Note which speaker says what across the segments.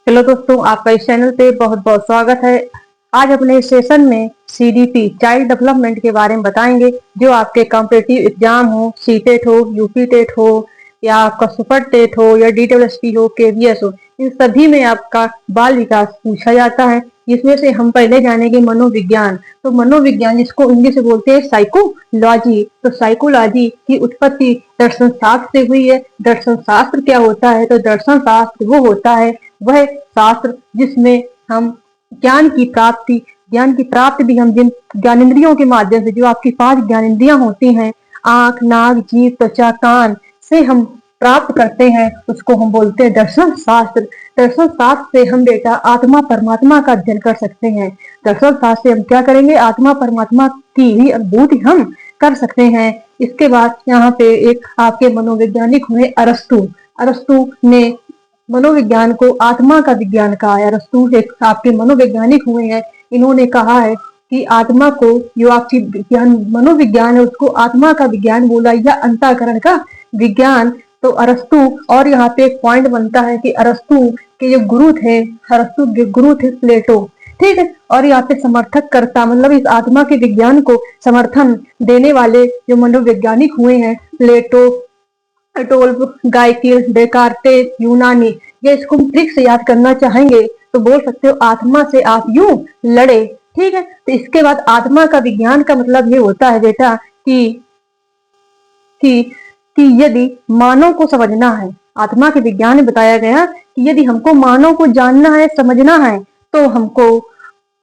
Speaker 1: Hello दोस्तों, आपका इस चैनल पे बहुत बहुत स्वागत है। आज अपने इस सेशन में सीडीपी चाइल्ड डेवलपमेंट के बारे में बताएंगे। जो आपके कॉम्पिटिटिव एग्जाम हो, सीटेट हो, यूपी टेट हो या आपका सुपर टेट हो या डीडब्ल्यूएसपी हो, केवीएस हो, इन सभी में आपका बाल विकास पूछा जाता है। इसमें से हम पहले जानेंगे मनोविज्ञान। तो मनोविज्ञान, जिसको इंग्लिश में बोलते हैं साइकोलॉजी। तो साइकोलॉजी की उत्पत्ति दर्शन शास्त्र से हुई है। दर्शन शास्त्र क्या होता है? तो दर्शन शास्त्र वो होता है, वह शास्त्र जिसमें हम ज्ञान की प्राप्ति भी हम जिन ज्ञानेंद्रियों के माध्यम से, जो आपकी 5 ज्ञानेंद्रियां होती हैं, आंख, नाक, जीभ, त्वचा, कान से हम प्राप्त करते हैं, उसको हम बोलते हैं दर्शन शास्त्र। दर्शन शास्त्र से हम बेटा आत्मा परमात्मा का अध्ययन कर सकते हैं। दर्शन शास्त्र से हम क्या करेंगे? आत्मा परमात्मा की भी अनुभूति हम कर सकते हैं। इसके बाद यहाँ पे एक आपके मनोवैज्ञानिक हुए अरस्तु। अरस्तु ने मनोविज्ञान को आत्मा का विज्ञान कहा है। अरस्तु एक आपके मनोवैज्ञानिक हुए हैं। इन्होंने कहा है कि आत्मा को, जो आपकी मनोविज्ञान है, उसको आत्मा का विज्ञान बोला या अंतःकरण का विज्ञान। तो अरस्तु, और यहाँ पे एक पॉइंट बनता है कि अरस्तु के जो गुरु थे, अरस्तु के गुरु थे प्लेटो, ठीक है। और यहाँ पे समर्थक करता, मतलब इस आत्मा के विज्ञान को समर्थन देने वाले जो मनोवैज्ञानिक हुए हैं, प्लेटो, टोल्ब, गाइकिल, डेकार्टेस, यूनानी। ये इसको ट्रिक से याद करना चाहेंगे तो बोल सकते हो, आत्मा से आप यूं लड़े, ठीक है। तो इसके बाद आत्मा का विज्ञान का मतलब ये होता है बेटा कि यदि मानव को समझना है, आत्मा के विज्ञान में बताया गया कि यदि हमको मानव को जानना है, समझना है, तो हमको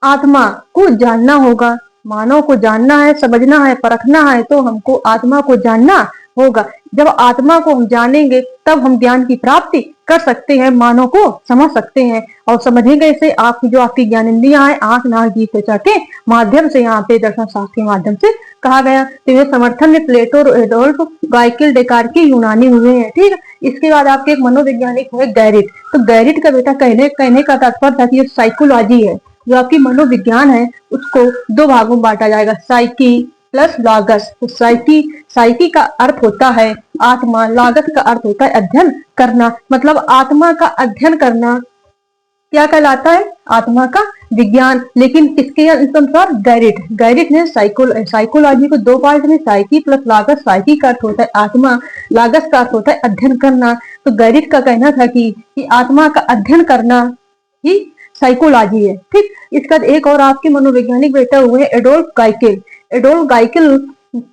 Speaker 1: आत्मा को जानना होगा। मानव को जानना है, समझना है, परखना है, तो हमको आत्मा को जानना होगा। जब आत्मा को हम जानेंगे तब हम ज्ञान की प्राप्ति कर सकते हैं, मानव को समझ सकते हैं। और समझेंगे इसे आपकी जो आपकी ज्ञानेंद्रियां हैं, आंख, नाक, जीभ, त्वचा के माध्यम से, यहाँ पे दर्शन शास्त्र के माध्यम से कहा गया। तो ये समर्थन में प्लेटो, एडोल्फ, गाइकिल, डेकार्ट, यूनानी हुए हैं, ठीक है। इसके बाद आपके एक मनोवैज्ञानिक हुए गैरिट। तो गैरिट का बेटा कहने का तात्पर्य था कि ये साइकोलॉजी है, जो आपकी मनोविज्ञान है, उसको 2 भागों में बांटा जाएगा, साइकी प्लस लागस। तो साइकी का अर्थ होता है आत्मा, लागस का अर्थ होता है अध्ययन करना। मतलब आत्मा का अध्ययन करना क्या कहलाता है? आत्मा का विज्ञान। लेकिन इसके अनुसार गैरिट ने साइकोलॉजी को 2 पार्ट में, साइकी प्लस लागस। साइकी का अर्थ होता है आत्मा, लागस का अर्थ होता है अध्ययन करना। तो गैरिट का कहना था कि आत्मा का अध्ययन करना ही साइकोलॉजी है, ठीक। इसका एक और आपके मनोवैज्ञानिक बेटा हुए एडोल्फ गाइकिल। एडोल्फ गाइकिल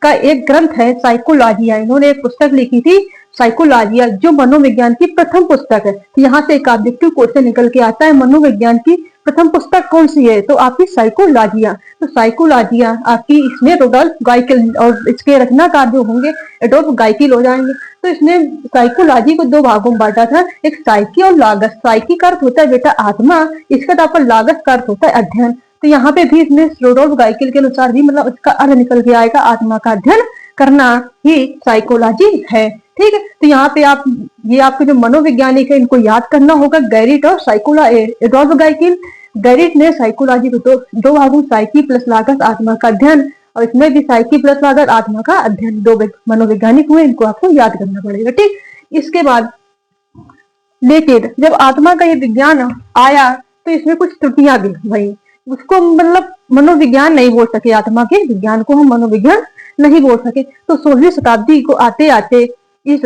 Speaker 1: का एक ग्रंथ है साइकोलॉजिया। इन्होंने एक पुस्तक लिखी थी साइकोलॉजिया, जो मनोविज्ञान की प्रथम पुस्तक है। तो यहाँ से एक ऑब्जेक्टिव क्वेश्चन निकल के आता है, मनोविज्ञान की प्रथम पुस्तक कौन सी है? तो आपकी साइकोलॉजिया। तो साइकोलॉजिया आपकी, इसमें रोडोल्फ गाइकिल और इसके रचनाकार जो होंगे एडोल्फ गाइकिल हो जाएंगे। तो इसने साइकोलॉजी को 2 भागों में बांटा था, एक साइकी और लागस। साइकी का अर्थ होता है बेटा आत्मा, इसका तात्पर्य लागस का अर्थ होता है अध्ययन। तो यहाँ पे भी इसमें रोडोल्फ गाइकिल के अनुसार भी, मतलब इसका अर्थ निकल के आएगा, आत्मा का अध्ययन करना ही साइकोलॉजी है, ठीक है। तो यहाँ पे ये आपके जो मनोवैज्ञानिक है, इनको याद करना होगा, गैरिट और एडोल्फ गाइकिल। गैरिट ने साइकोलॉजी को 2 भागों, साइकी प्लस लागस, आत्मा का अध्ययन, और इसमें भी साइकी प्लस लागस, आत्मा का अध्ययन। 2 मनोवैज्ञानिक हुए, इनको आपको याद करना पड़ेगा, ठीक। इसके बाद लेकिन जब आत्मा का ये विज्ञान आया तो इसमें कुछ त्रुटियां भी भई। उसको मतलब मनोविज्ञान नहीं बोल सके, आत्मा के विज्ञान को हम मनोविज्ञान नहीं बोल सके। तो 16वीं शताब्दी को आते आते इस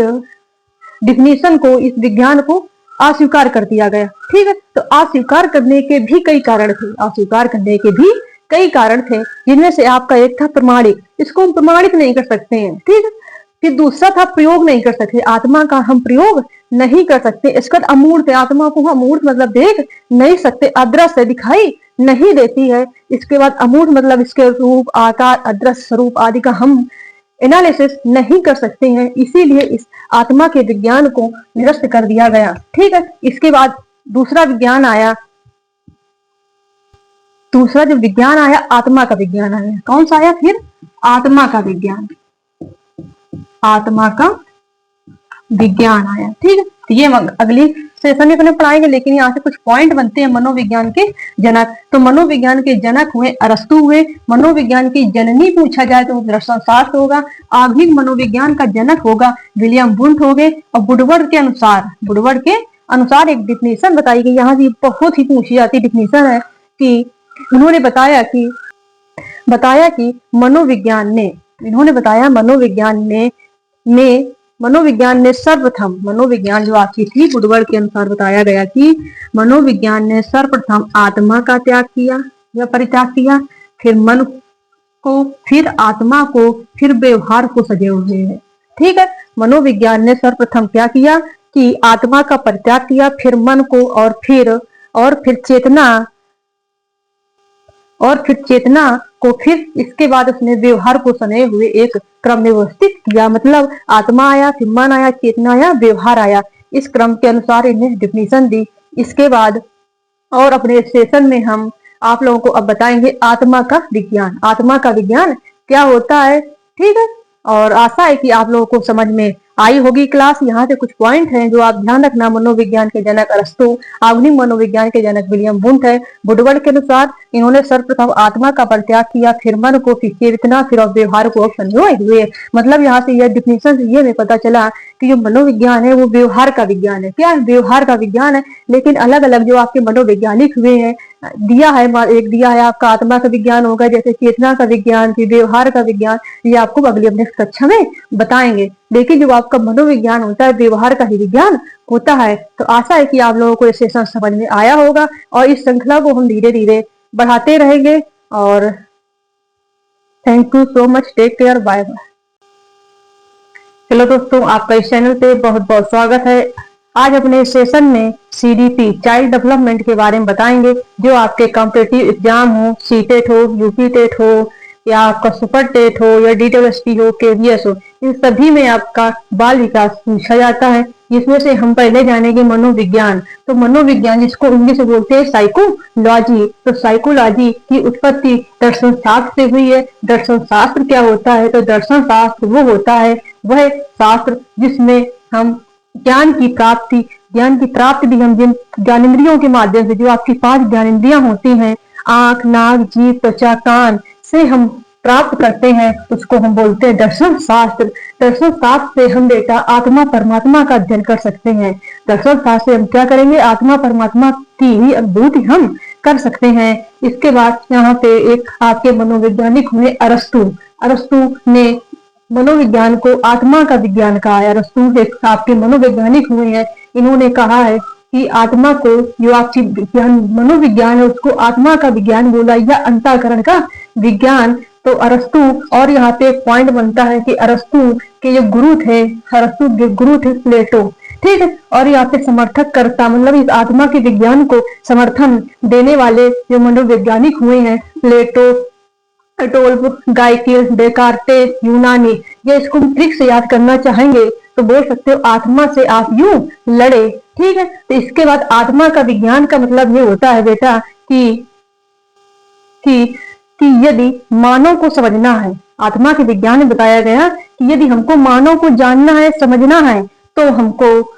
Speaker 1: डिफिनेशन को, इस विज्ञान को अस्वीकार कर दिया गया, ठीक है। तो अस्वीकार करने के भी कई कारण थे, अस्वीकार करने के भी कई कारण थे, जिनमें से आपका एक था प्रमाणिक। इसको हम प्रमाणित नहीं कर सकते हैं, ठीक है। फिर दूसरा था प्रयोग नहीं कर सकते, आत्मा का हम प्रयोग नहीं कर सकते। इसका अमूर्त, आत्मा को हम अमूर्त मतलब देख नहीं सकते, अदृश्य दिखाई नहीं देती है। इसके बाद अमूर्त मतलब इसके रूप, आकार, अदृश्य स्वरूप आदि का हम एनालिसिस नहीं कर सकते हैं, इसीलिए इस आत्मा के विज्ञान को निरस्त कर दिया गया, ठीक है। इसके बाद दूसरा जो विज्ञान आया, आत्मा का विज्ञान आया। कौन सा आया फिर? आत्मा का विज्ञान। आत्मा का विज्ञान आया, ठीक है। तो ये अगली सेशन में अपने पढ़ाएंगे, लेकिन यहाँ से कुछ पॉइंट बनते हैं मनोविज्ञान के जनक। तो मनोविज्ञान के जनक हुए अरस्तु हुए। मनोविज्ञान की जननी पूछा जाए तो दर्शन शास्त्र होगा। आधुनिक मनोविज्ञान का जनक होगा विलियम वुंट हो गए। और वुडवर्ड के अनुसार एक डिफिनेशन बताई गई। यहाँ से बहुत ही पूछी जाती डिफिनेशन है कि उन्होंने बताया कि मनोविज्ञान ने, इन्होंने बताया मनोविज्ञान ने सर्वप्रथम, मनोविज्ञान जो आपकी थी वुडवर्ड के अनुसार बताया गया कि मनोविज्ञान ने सर्वप्रथम आत्मा का त्याग किया या परित्याग किया, फिर मन को, फिर आत्मा को, फिर व्यवहार को सजे हुए है। ठीक है, मनोविज्ञान ने सर्वप्रथम क्या किया कि आत्मा का परित्याग किया, फिर मन को, और फिर चेतना को, फिर इसके बाद उसने व्यवहार को सने हुए एक क्रम में व्यवस्थित किया। मतलब आत्मा आया, फिर मन आया, चेतना आया, व्यवहार आया, इस क्रम के अनुसार इन्हें डिफिनेशन दी। इसके बाद और अपने सेशन में हम आप लोगों को अब बताएंगे आत्मा का विज्ञान। आत्मा का विज्ञान क्या होता है, ठीक है। और आशा है कि आप लोगों को समझ में आई होगी क्लास। यहाँ से कुछ पॉइंट हैं जो आप ध्यान रखना। मनोविज्ञान के जनक अरस्तु, आधुनिक मनोविज्ञान के जनक विलियम वुंट है। वुडवर्ड के अनुसार इन्होंने सर्वप्रथम आत्मा का परित्याग किया, फिर मन को, फिर चेतना, फिर व्यवहार को संजोए हुए। मतलब यहाँ से यह डिफिनेशन से ये हमें पता चला कि जो मनोविज्ञान है वो व्यवहार का विज्ञान है। क्या है? व्यवहार का विज्ञान है। लेकिन अलग अलग जो आपके मनोवैज्ञानिक हुए हैं, एक दिया है आपका आत्मा का विज्ञान होगा, जैसे चेतना का विज्ञान, फिर व्यवहार का विज्ञान, ये आपको अगली अपने कक्षा में बताएंगे। लेकिन जो आपका मनोविज्ञान होता है व्यवहार का ही विज्ञान होता है। तो आशा है कि आप लोगों को ये सेशन समझ में आया होगा और इस श्रृंखला को हम धीरे धीरे बढ़ाते रहेंगे। और thank you so much, take care, bye bye. चलो दोस्तों, आपका इस चैनल पे बहुत बहुत स्वागत है। आज अपने सेशन में CDP चाइल्ड डेवलपमेंट के बारे में बताएंगे। जो आपके कॉम्पिटिटिव एग्जाम हो, सीटेट हो, यूपी टेट हो, या आपका सुपर टेट हो, या DSSP हो, KVS हो, इन सभी में आपका बाल विकास पूछा जाता है। जिसमें से हम पहले जानेंगे मनोविज्ञान। तो मनोविज्ञान जिसको इंग्लिश में बोलते हैं साइकोलॉजी। तो साइकोलॉजी की उत्पत्ति दर्शन शास्त्र से हुई है। दर्शन शास्त्र क्या होता है? तो दर्शन शास्त्र वो होता है वह शास्त्र जिसमें हम ज्ञान की प्राप्ति भी हम जिन ज्ञानेंद्रियों के माध्यम से, जो आपकी 5 ज्ञानेंद्रियां होती हैं, आंख, नाक, जीभ, त्वचा, कान से हम प्राप्त करते हैं, उसको हम बोलते हैं दर्शन शास्त्र। दर्शन शास्त्र से हम बेटा आत्मा परमात्मा का अध्ययन कर सकते हैं। दर्शन शास्त्र से हम क्या करेंगे? आत्मा परमात्मा की ही अनुभूति हम कर सकते हैं। इसके बाद यहाँ पे एक आपके मनोवैज्ञानिक हुए अरस्तु। अरस्तु ने मनोविज्ञान को आत्मा का विज्ञान कहा है। अरस्तु एक आपके मनोवैज्ञानिक हुए हैं। इन्होंने कहा है कि आत्मा को, जो आपकी मनोविज्ञान है उसको आत्मा का विज्ञान बोला या अंतःकरण का विज्ञान। तो अरस्तु, और यहाँ पे एक पॉइंट बनता है कि अरस्तु के जो गुरु थे, अरस्तु के गुरु थे प्लेटो। ठीक है, और यहाँ पे समर्थक करता, मतलब इस आत्मा के विज्ञान को समर्थन देने वाले जो मनोवैज्ञानिक हुए हैं, प्लेटो, एडोल्फ, गाइकिल, डेकार्टेस, यूनानी। ये इसको ट्रिक से याद करना चाहेंगे तो बोल सकते हो आत्मा से आप यूं लड़े। ठीक है, तो इसके बाद आत्मा का विज्ञान का मतलब ये होता है बेटा कि यदि मानव को समझना है, आत्मा के विज्ञान में बताया गया कि यदि हमको मानव को जानना है, समझना है, तो हमको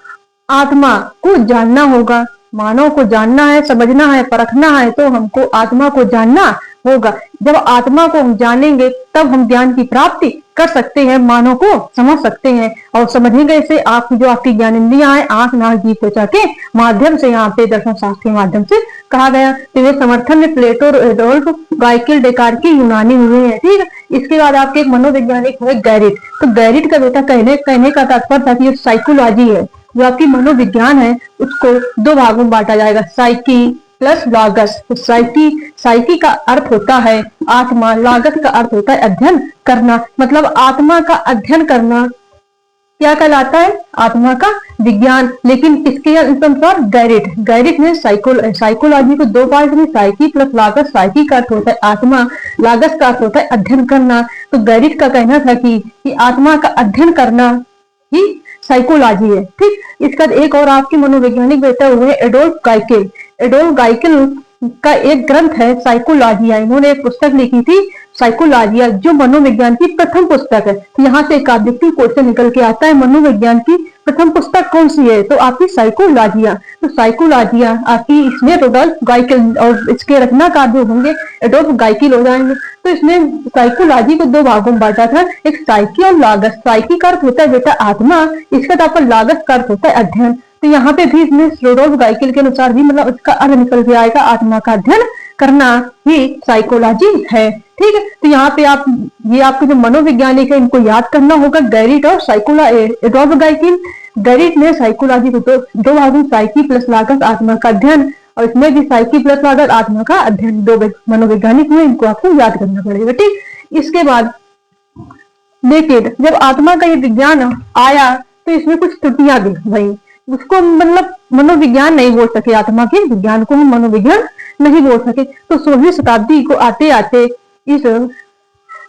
Speaker 1: आत्मा को जानना होगा। मानव को जानना है, समझना है, परखना है, तो हमको आत्मा को जानना होगा। जब आत्मा को हम जानेंगे तब हम ज्ञान की प्राप्ति कर सकते हैं, मानव को समझ सकते हैं। और समझेंगे इसे आप जो आपकी ज्ञानेंद्रियां हैं, आंख, नाक, जीभ, त्वचा के माध्यम से, यहाँ पे दर्शन शास्त्र के माध्यम से कहा गया। तो ये समर्थन में प्लेटो, एडोल्फ, गाइकिल, डेकार्टी, यूनानी हुए हैं। ठीक है, इसके बाद आपके एक मनोवैज्ञानिक हुए गैरिट। तो गैरिट का बेटा कहने का तात्पर्य था कि ये साइकोलॉजी है, जो आपकी मनोविज्ञान है उसको 2 भागों में बांटा जाएगा, साइकी प्लस लागस। तो साइकी का अर्थ होता है आत्मा, लागस का अर्थ होता है अध्ययन करना। मतलब आत्मा का अध्ययन करना क्या कहलाता है? आत्मा का विज्ञान। लेकिन इसके अनुसार गैरिट ने साइकोलॉजी को 2 पार्ट में, साइकी प्लस लागस। साइकी का अर्थ होता है आत्मा, लागस का अर्थ होता है अध्ययन करना। तो गैरिट का कहना था कि आत्मा का अध्ययन करना ही साइकोलॉजी है। ठीक, इसका एक और आपके मनोवैज्ञानिक बेटा हुए एडोल्फ गाइकिल। एडोल्फ गाइकिल का एक ग्रंथ है साइकोलॉजिया। इन्होंने एक पुस्तक लिखी थी साइकोलॉजिया, जो मनोविज्ञान की प्रथम पुस्तक है। यहाँ से एक ऑब्जेक्टिव क्वेश्चन निकल के आता है, मनोविज्ञान की प्रथम पुस्तक कौन सी है? तो आपकी साइकोलॉजिया। तो साइकोलॉजिया आपकी, इसमें एडोल्फ गाइकिल और इसके रचनाकार जो होंगे एडोल्फ गाइकिल हो जाएंगे। तो इसमें साइकोलॉजी को 2 भागों में बांटा था, एक साइकी और लागस। साइकी का अर्थ होता है बेटा आत्मा, इसका तात्पर्य लागस का अर्थ होता है अध्ययन। तो यहाँ पे भी इसमें रोडोल्फ गाइकिल के अनुसार भी मतलब इसका अर्थ निकल के आएगा, आत्मा का अध्ययन करना ही साइकोलॉजी है। ठीक है, तो यहाँ पे आप ये आपके जो मनोवैज्ञानिक है इनको याद करना होगा, गैरिट और रोडोल्फ गाइकिल। गैरिट ने साइकोलॉजी को दो भागों साइकी प्लस लागत आत्मा का अध्ययन, और इसमें भी साइकी प्लस लागत आत्मा का अध्ययन, दो मनोवैज्ञानिक हुए, इनको आपको याद करना पड़ेगा। ठीक, इसके बाद लेकिन जब आत्मा का ये विज्ञान आया तो इसमें कुछ त्रुटियां भी भई, उसको मतलब मनोविज्ञान नहीं बोल सके, आत्मा के विज्ञान को हम मनोविज्ञान नहीं बोल सके। तो 16वीं शताब्दी को आते आते इस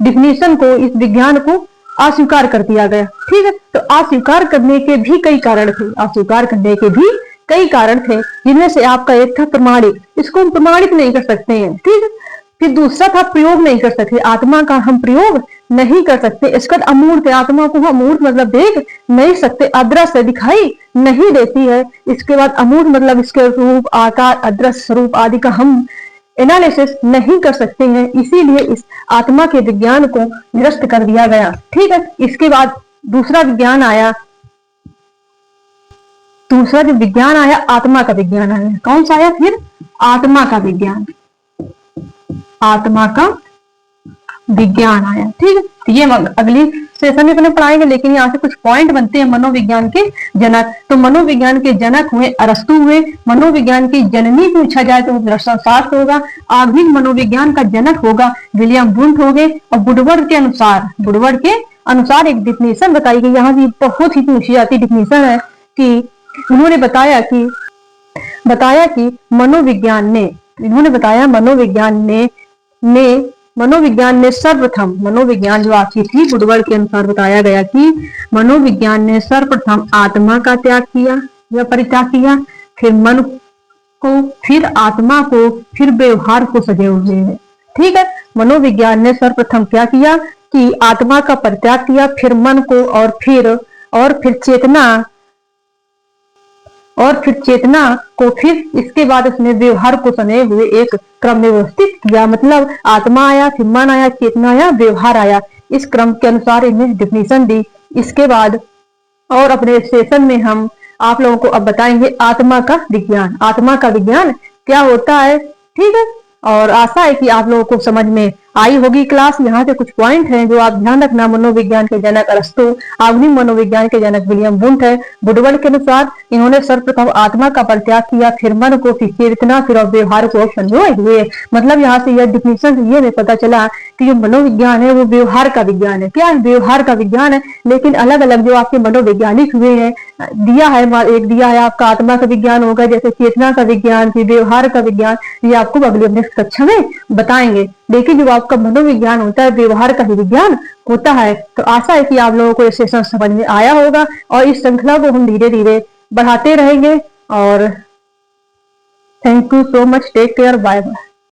Speaker 1: डिफिनेशन को, इस विज्ञान को अस्वीकार कर दिया गया। ठीक है, तो अस्वीकार करने के भी कई कारण थे, अस्वीकार करने के भी कई कारण थे, जिनमें से आपका एक था प्रमाणित, इसको हम प्रमाणित नहीं कर सकते हैं। ठीक है, फिर दूसरा था प्रयोग नहीं कर सकते, आत्मा का हम प्रयोग नहीं कर सकते। इसका अमूर्त, आत्मा को हम अमूर्त मतलब देख नहीं सकते, अदृश्य दिखाई नहीं देती है। इसके बाद अमूर्त मतलब इसके रूप, आकार, अदृश्य स्वरूप आदि का हम एनालिसिस नहीं कर सकते हैं, इसीलिए इस आत्मा के विज्ञान को निरस्त कर दिया गया। ठीक है, इसके बाद दूसरा विज्ञान आया, दूसरा जो विज्ञान आया आत्मा का विज्ञान आया। कौन सा आया फिर? आत्मा का विज्ञान, आत्मा का विज्ञान आया। ठीक है, तो ये अगली सेशन में अपने पढ़ाएंगे, लेकिन यहाँ से कुछ पॉइंट बनते हैं मनोविज्ञान के जनक। तो मनोविज्ञान के जनक हुए अरस्तु हुए, मनोविज्ञान की जननी पूछा जाए तो शास्त्र होगा, आधुनिक मनोविज्ञान का जनक होगा विलियम वुंट हो गए। और वुडवर्ड के अनुसार एक डिफिनेशन बताई गई, यहाँ भी बहुत ही पूछी जाती डिफिनेशन है कि उन्होंने बताया कि मनोविज्ञान ने, इन्होंने बताया मनोविज्ञान ने सर्वप्रथम, मनोविज्ञान जो आपकी थी वुडवर्ड के अनुसार बताया गया कि मनोविज्ञान ने सर्वप्रथम आत्मा का त्याग किया या परित्याग किया, फिर मन को, फिर आत्मा को, फिर व्यवहार को सजे हुए है। ठीक है, मनोविज्ञान ने सर्वप्रथम क्या किया कि आत्मा का परित्याग किया, फिर मन को, और फिर चेतना को, फिर इसके बाद उसने व्यवहार को सने हुए एक क्रम में व्यवस्थित किया। मतलब आत्मा आया, फिर मन आया, चेतना आया, व्यवहार आया, इस क्रम के अनुसार इन्हें डिफिनेशन दी। इसके बाद और अपने सेशन में हम आप लोगों को अब बताएंगे आत्मा का विज्ञान, आत्मा का विज्ञान क्या होता है। ठीक है, और आशा है कि आप लोगों को समझ में आई होगी क्लास। यहाँ से कुछ पॉइंट हैं जो आप ध्यान रखना। मनोविज्ञान के जनक अरस्तु, आधुनिक मनोविज्ञान के जनक विलियम वुंट है। वुडवर्ड के अनुसार इन्होंने सर्वप्रथम आत्मा का परित्याग किया, फिर मन को, फिर चेतना, फिर व्यवहार को संजोए हुए। मतलब यहाँ से यह डिफिनेशन से ये पता चला कि जो मनोविज्ञान है वो व्यवहार का विज्ञान है। क्या है? व्यवहार का विज्ञान है। लेकिन अलग अलग जो आपके मनोवैज्ञानिक हुए हैं दिया है, एक दिया है आपका आत्मा का विज्ञान होगा, जैसे चेतना का विज्ञान, फिर व्यवहार का विज्ञान, ये आपको अगले नेक्स्ट कक्षा में बताएंगे। लेकिन जो आपका मनोविज्ञान होता है व्यवहार का ही विज्ञान होता है। तो आशा है कि आप लोगों को ये सेशन समझ में आया होगा, और इस श्रृंखला को हम धीरे धीरे बढ़ाते रहेंगे। और thank you so much, take care, bye bye.